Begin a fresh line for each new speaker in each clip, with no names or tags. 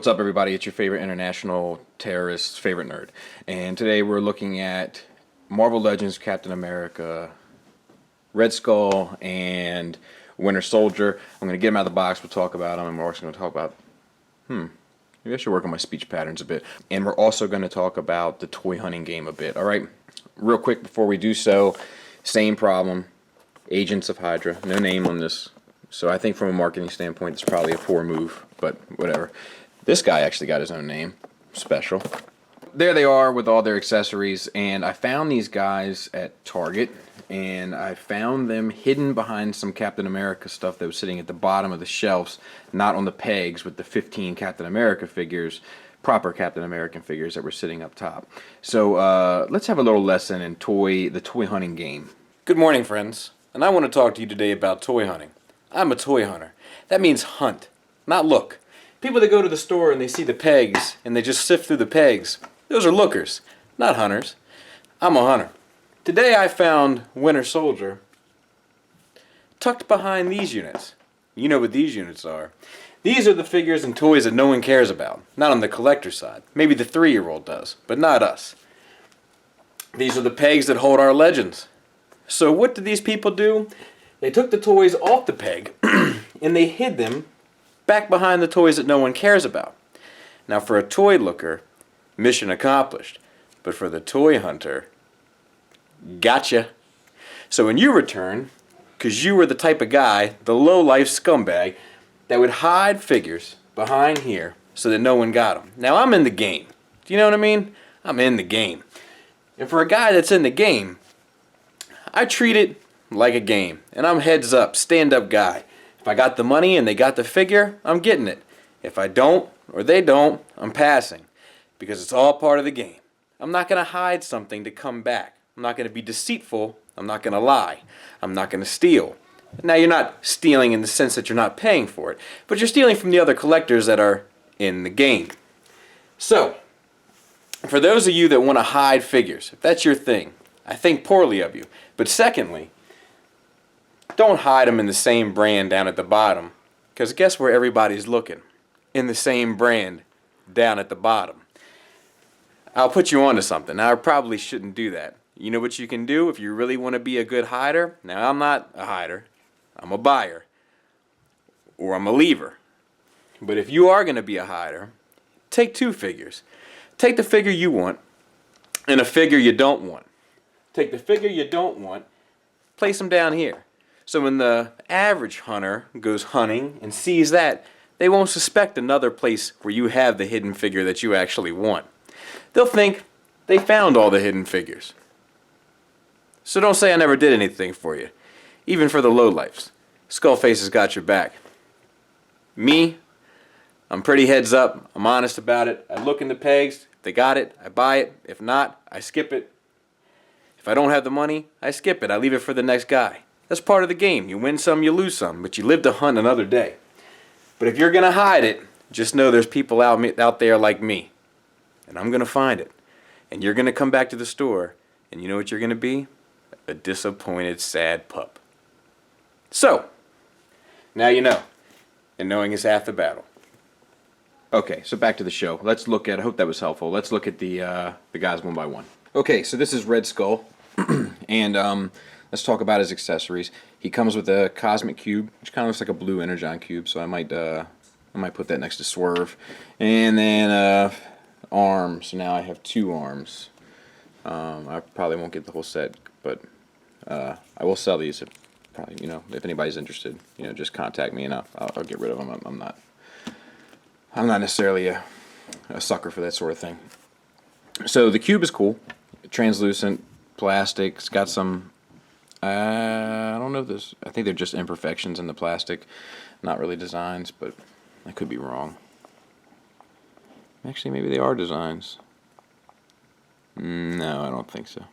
What's up, everybody? It's your favorite international terrorist favorite nerd. And today we're looking at Marvel Legends Captain America, Red Skull, and Winter Soldier. I'm going to get them out of the box. We'll talk about them, and we're also going to talk about, maybe I should work on my speech patterns a bit. And we're also going to talk about the toy hunting game a bit. All right, real quick before we do so, same problem. Agents of Hydra. No name on this. So I think from a marketing standpoint, it's probably a poor move, but whatever. This guy actually got his own name. Special. There they are with all their accessories, and I found these guys at Target, and I found them hidden behind some Captain America stuff that was sitting at the bottom of the shelves, not on the pegs with the 15 Captain America figures, proper Captain American figures that were sitting up top. So let's have a little lesson in the toy hunting game.
Good morning, friends, and I want to talk to you today about toy hunting. I'm a toy hunter. That means hunt, not look. People that go to the store and they see the pegs and they just sift through the pegs, those are lookers, not hunters. I'm a hunter. Today I found Winter Soldier tucked behind these units. You know what these units are. These are the figures and toys that no one cares about. Not on the collector side. Maybe the 3-year-old does, but not us. These are the pegs that hold our legends. So what did these people do? They took the toys off the peg and they hid them back behind the toys that no one cares about. Now for a toy looker, mission accomplished. But for the toy hunter, gotcha. So when you return, because you were the type of guy, the low-life scumbag, that would hide figures behind here so that no one got them. Now I'm in the game. Do you know what I mean? I'm in the game. And for a guy that's in the game, I treat it like a game. And I'm heads up, stand-up guy. If I got the money and they got the figure, I'm getting it. If I don't, or they don't, I'm passing. Because it's all part of the game. I'm not going to hide something to come back. I'm not going to be deceitful. I'm not going to lie. I'm not going to steal. Now, you're not stealing in the sense that you're not paying for it, but you're stealing from the other collectors that are in the game. So, for those of you that want to hide figures, if that's your thing, I think poorly of you. But secondly, don't hide them in the same brand down at the bottom, because guess where everybody's looking? In the same brand down at the bottom. I'll put you onto something. Now, I probably shouldn't do that. You know what you can do if you really want to be a good hider? Now, I'm not a hider. I'm a buyer. Or I'm a leaver. But if you are going to be a hider, take 2 figures. Take the figure you want and a figure you don't want. Take the figure you don't want, place them down here. So when the average hunter goes hunting and sees that, they won't suspect another place where you have the hidden figure that you actually want. They'll think they found all the hidden figures. So don't say I never did anything for you. Even for the lowlifes. Skullface has got your back. Me, I'm pretty heads up. I'm honest about it. I look in the pegs. If they got it, I buy it. If not, I skip it. If I don't have the money, I skip it. I leave it for the next guy. That's part of the game. You win some, you lose some, but you live to hunt another day. But if you're going to hide it, just know there's people out there like me. And I'm going to find it. And you're going to come back to the store, and you know what you're going to be? A disappointed, sad pup. So, now you know. And knowing is half the battle.
Okay, so back to the show. Let's look at, I hope that was helpful. Let's look at the guys one by one. Okay, so this is Red Skull. And let's talk about his accessories. He comes with a cosmic cube, which kind of looks like a blue energon cube, so I might put that next to Swerve. And then arms. So now I have 2 arms. I probably won't get the whole set, but I will sell these. Probably, if anybody's interested, just contact me and I'll get rid of them. I'm not necessarily a sucker for that sort of thing. So the cube is cool, translucent, plastic. It's got some. I don't know if this. I think they're just imperfections in the plastic, not really designs, but I could be wrong. Actually, maybe they are designs. No, I don't think so.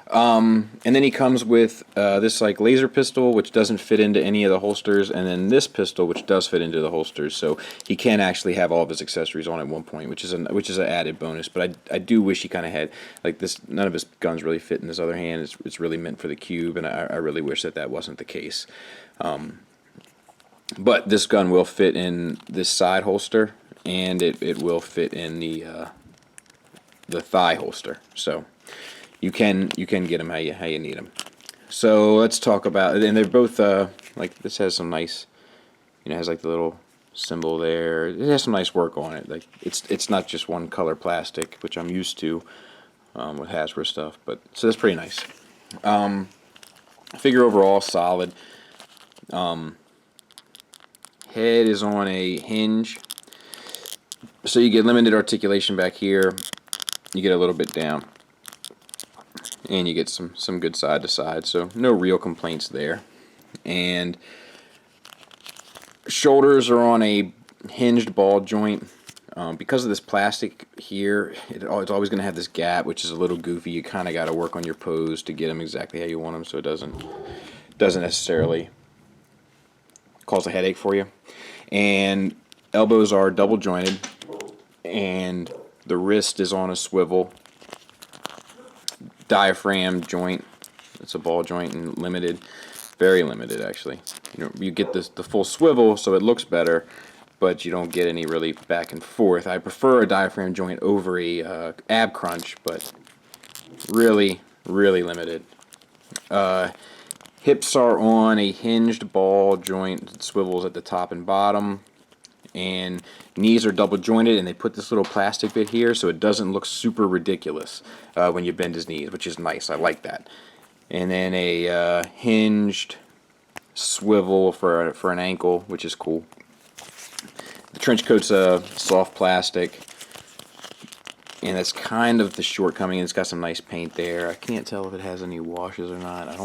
And then he comes with this like laser pistol, which doesn't fit into any of the holsters, and then this pistol, which does fit into the holsters. So he can actually have all of his accessories on at one point, which is an added bonus. But I do wish he kind of had like this. None of his guns really fit in his other hand. It's really meant for the cube, and I really wish that wasn't the case. But this gun will fit in this side holster, and it will fit in the thigh holster. So you can get them how you need them. So let's talk about, and they're both like, this has some nice, you know, it has like the little symbol there. It has some nice work on it. Like it's not just one color plastic, which I'm used to with Hasbro stuff. But so that's pretty nice. Figure overall solid. Head is on a hinge, so you get limited articulation back here. You get a little bit down, and you get some good side to side. So no real complaints there. And shoulders are on a hinged ball joint. Because of this plastic here, it's always going to have this gap, which is a little goofy. You kind of got to work on your pose to get them exactly how you want them, so it doesn't necessarily cause a headache for you. And elbows are double jointed, and the wrist is on a swivel. Diaphragm joint, it's a ball joint and limited, very limited actually. You get the full swivel, so it looks better, but you don't get any really back and forth. I prefer a diaphragm joint over a ab crunch, but really limited. Hips are on a hinged ball joint that swivels at the top and bottom, and knees are double jointed, and they put this little plastic bit here so it doesn't look super ridiculous when you bend his knees, which is nice. I like that. And then a hinged swivel for an ankle, which is cool. The trench coat's a soft plastic, and that's kind of the shortcoming. It's got some nice paint there. I can't tell if it has any washes or not. I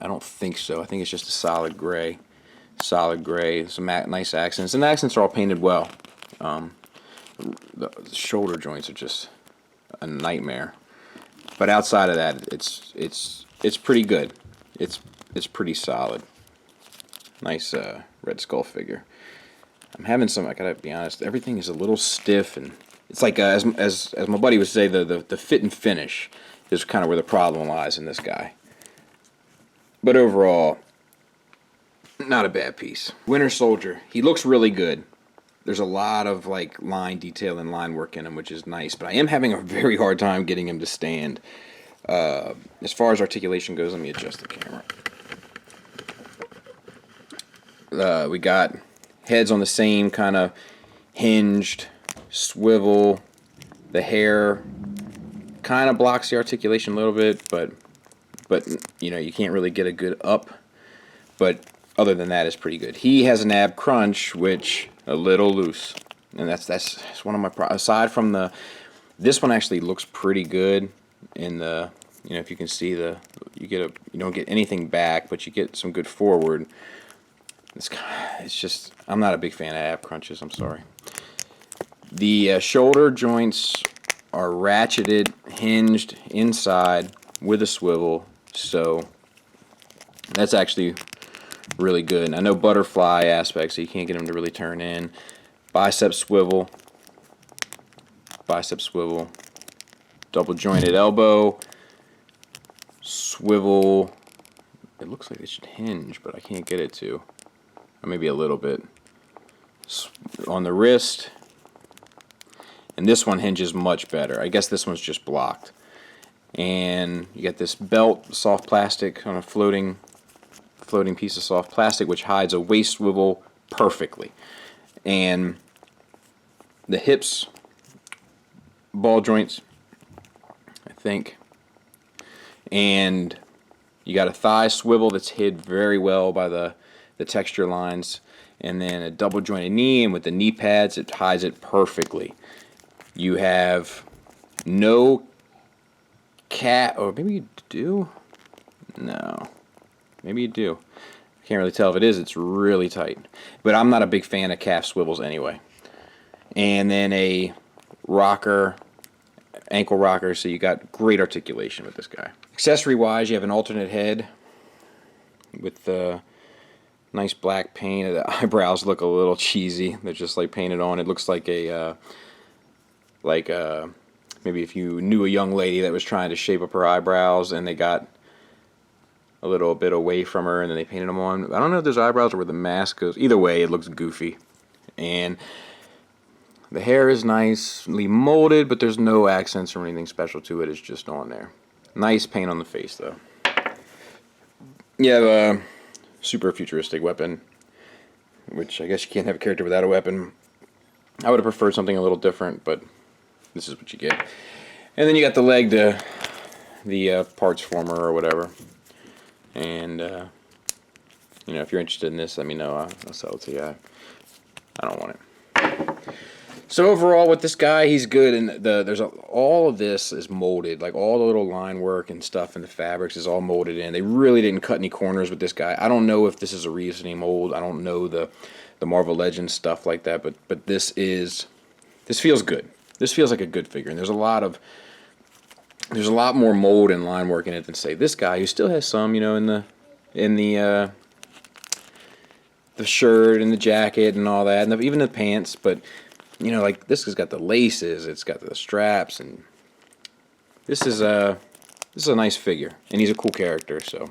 don't think so. I think it's just a solid gray. Some nice accents, and the accents are all painted well. The shoulder joints are just a nightmare, but outside of that, it's pretty good. It's pretty solid. Nice Red Skull figure. I'm having some. I gotta be honest. Everything is a little stiff, and it's like as my buddy would say, the fit and finish is kind of where the problem lies in this guy. But overall, not a bad piece. Winter Soldier. He looks really good. There's a lot of like line detail and line work in him, which is nice. But I am having a very hard time getting him to stand. As far as articulation goes, let me adjust the camera. We got heads on the same kind of hinged swivel. The hair kind of blocks the articulation a little bit, but you know, you can't really get a good up. But other than that, it's pretty good. He has an ab crunch, which a little loose, and that's one of my aside from this one actually looks pretty good in the, you know, if you can see you don't get anything back, but you get some good forward. It's just, I'm not a big fan of ab crunches. I'm sorry. The shoulder joints are ratcheted, hinged inside with a swivel, so that's actually really good. And I know butterfly aspects, so you can't get them to really turn in. Bicep swivel, double jointed elbow, swivel. It looks like it should hinge, but I can't get it to. Or maybe a little bit. On the wrist. And this one hinges much better. I guess this one's just blocked. And you got this belt, soft plastic, on a floating piece of soft plastic, which hides a waist swivel perfectly. And the hips, ball joints, I think. And you got a thigh swivel that's hid very well by the texture lines. And then a double jointed knee, and with the knee pads, it hides it perfectly. You have no or maybe you do? No. Maybe you do. I can't really tell if it is. It's really tight. But I'm not a big fan of calf swivels anyway. And then a rocker, ankle rocker, so you got great articulation with this guy. Accessory-wise, you have an alternate head with the nice black paint. The eyebrows look a little cheesy. They're just like painted on. It looks like maybe if you knew a young lady that was trying to shape up her eyebrows and they got a little bit away from her and then they painted them on. I don't know if those eyebrows are where the mask goes. Either way, it looks goofy. And the hair is nicely molded, but there's no accents or anything special to it. It's just on there. Nice paint on the face, though. You have a super futuristic weapon, which I guess you can't have a character without a weapon. I would have preferred something a little different, but this is what you get. And then you got the leg to the parts former or whatever. And, you know, if you're interested in this, let me know. I'll sell it to you. I don't want it. So overall, with this guy, he's good. And all of this is molded. Like all the little line work and stuff in the fabrics is all molded in. They really didn't cut any corners with this guy. I don't know if this is a reasoning mold. I don't know the Marvel Legends stuff like that. But this feels good. This feels like a good figure. And there's a lot more mold and line work in it than say this guy, who still has some, you know, in the shirt and the jacket and all that, and even the pants. But you know, like this has got the laces, it's got the straps, and this is a nice figure, and he's a cool character. So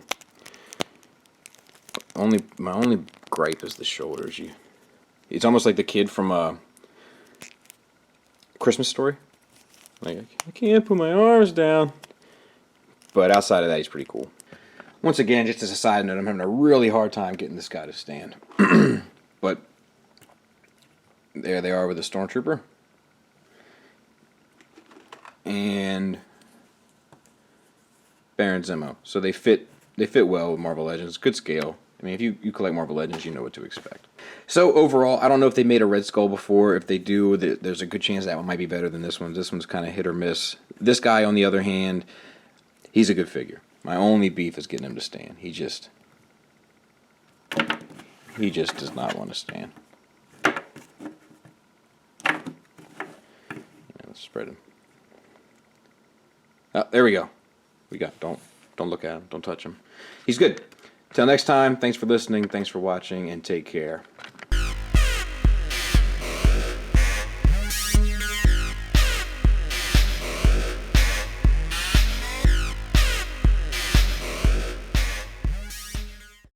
my only gripe is the shoulders. It's almost like the kid from a Christmas Story. Like, I can't put my arms down. But outside of that, he's pretty cool. Once again, just as a side note, I'm having a really hard time getting this guy to stand. But there they are with the Stormtrooper. And Baron Zemo. So they fit well with Marvel Legends. Good scale. I mean, if you collect Marvel Legends, you know what to expect. So overall, I don't know if they made a Red Skull before. If they do, there's a good chance that one might be better than this one. This one's kind of hit or miss. This guy, on the other hand, he's a good figure. My only beef is getting him to stand. He just does not want to stand. Yeah, let's spread him. Oh, there we go. Don't look at him. Don't touch him. He's good. Till next time, thanks for listening, thanks for watching, and take care.